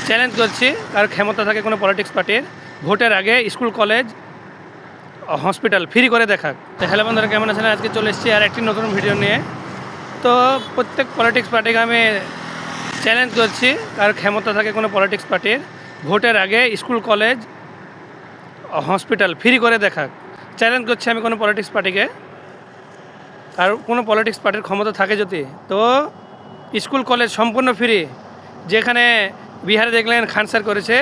Challenge করছি আর ক্ষমতা থাকে কোনো পলিটিক্স পার্টির ভোটের আগে স্কুল কলেজ হসপিটাল ফ্রি করে দেখাক। তো হ্যালো বন্ধুরা, কেমন আছেন? আজকে চলে এসেছি আর একটি নতুন ভিডিও নিয়ে। তো প্রত্যেক পলিটিক্স পার্টিকে আমি চ্যালেঞ্জ করছি আর ক্ষমতা থাকে কোনো পলিটিক্স পার্টির ভোটের আগে স্কুল কলেজ হসপিটাল ফ্রি করে দেখাক। চ্যালেঞ্জ করছি আমি কোনো পলিটিক্স পার্টিকে। আর কোনো পলিটিক্স পার্টির ক্ষমতা থাকে যদি, তো স্কুল কলেজ সম্পূর্ণ ফ্রি, যেখানে বিহারে দেখলেন খান স্যার করেছে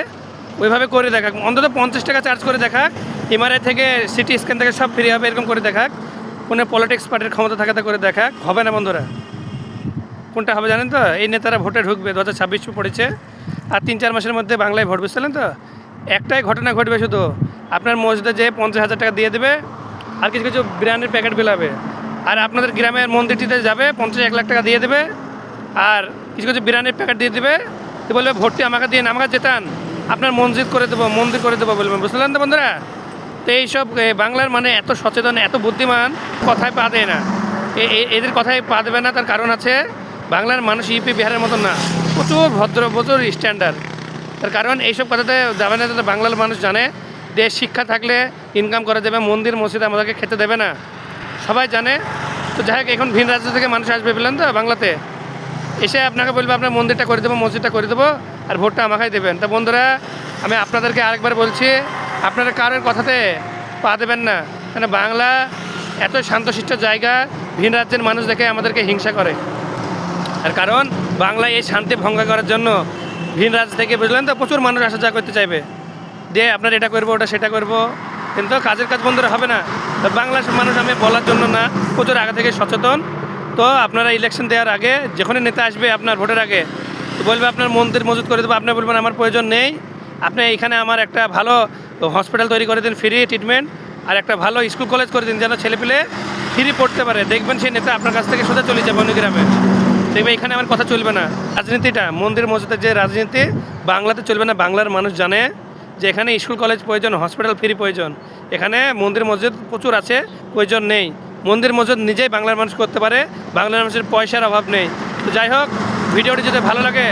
ওইভাবে করে দেখাক। অন্তত 50 টাকা চার্জ করে দেখাক, এমআরআই থেকে সিটি স্ক্যান থেকে সব ফ্রি হবে, এরকম করে দেখাক। কোনো পলিটিক্স পার্টির ক্ষমতা থাকাতে করে দেখাক। হবে না বন্ধুরা, কোনটা হবে জানেন তো? এই নেতারা ভোটে ঢুকবে, 2026 পড়েছে আর 3-4 মাসের মধ্যে বাংলায় ভোট, বুঝলেন তো? একটাই ঘটনা ঘটবে, শুধু আপনার মসজিদে যে 50,000 টাকা দিয়ে দেবে আর কিছু কিছু বিরিয়ানির প্যাকেট বিলাবে, আর আপনাদের গ্রামের মন্দিরটিতে যাবে 50-1 লাখ টাকা দিয়ে দেবে আর কিছু কিছু বিরিয়ানির প্যাকেট দিয়ে দেবে, তো বলবে ভোটটি আমাকে দিয়ে আমাকে জেতান, আপনার মসজিদ করে দেবো, মন্দির করে দেবো বলবেন, বুঝলেন তো বন্ধুরা? তো এইসব বাংলার মানে এত সচেতন, এত বুদ্ধিমান, কথায় পা দেয় না। এদের কথায় পা দেবে না, তার কারণ আছে, বাংলার মানুষ ইউপি বিহারের মতন না, প্রচুর ভদ্র, প্রচুর স্ট্যান্ডার্ড। তার কারণ এইসব কথাতে যাবে না। বাংলার মানুষ জানে দেশ শিক্ষা থাকলে ইনকাম করা যাবে, মন্দির মসজিদ আমাদেরকে খেতে দেবে না, সবাই জানে। তো যাই হোক, এখন ভিন রাজ্য থেকে মানুষ আসবে বললেন তো বাংলাতে, এসে আপনাকে বলবে আপনার মন্দিরটা করে দেবো, মসজিদটা করে দেবো আর ভোটটা আমাকেই দেবেন। তা বন্ধুরা, আমি আপনাদেরকে আরেকবার বলছি, আপনারা কারোর কথাতে পা দেবেন না। মানে বাংলা এত শান্তশিষ্ট জায়গা, ভিন রাজ্যের মানুষ দেখে আমাদেরকে হিংসা করে। আর কারণ বাংলায় এই শান্তি ভঙ্গ করার জন্য ভিন রাজ্য থেকে, বুঝলেন তো, প্রচুর মানুষ আসা যাওয়া করতে চাইবে, দিয়ে আপনার এটা করবো, ওটা সেটা করবো, কিন্তু কাজের কাজ বন্ধুরা হবে না। তো বাংলার মানুষ আমি বলার জন্য না, প্রচুর আগে থেকে সচেতন। তো আপনারা ইলেকশন দেওয়ার আগে যখনই নেতা আসবে আপনার ভোটের আগে, তো বলবে আপনার মন্দির মজুত করে দেবো, আপনি বলবেন আমার প্রয়োজন নেই, আপনি এইখানে আমার একটা ভালো হসপিটাল তৈরি করে দিন, ফ্রি ট্রিটমেন্ট, আর একটা ভালো স্কুল কলেজ করে দিন, যেন ছেলেপিলে ফ্রি পড়তে পারে। দেখবেন সেই নেতা আপনার কাছ থেকে সোজা চলে যাবে অন্য গ্রামে, দেখবে এখানে আমার কথা চলবে না। রাজনীতিটা, মন্দির মসজিদের যে রাজনীতি বাংলাতে চলবে না। বাংলার মানুষ জানে যে এখানে স্কুল কলেজ প্রয়োজন, হসপিটাল ফ্রি প্রয়োজন, এখানে মন্দির মসজিদ প্রচুর আছে, প্রয়োজন নেই। মন্দির মসজিদ নিজেই বাংলার মানুষ করতে পারে, বাংলার মানুষের পয়সার অভাব নেই। তো যাই হোক, ভিডিওটি যদি ভালো লাগে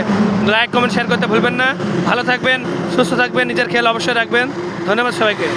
লাইক কমেন্ট শেয়ার করতে ভুলবেন না। ভালো থাকবেন, সুস্থ থাকবেন, নিজের খেয়াল অবশ্যই রাখবেন। ধন্যবাদ সবাইকে।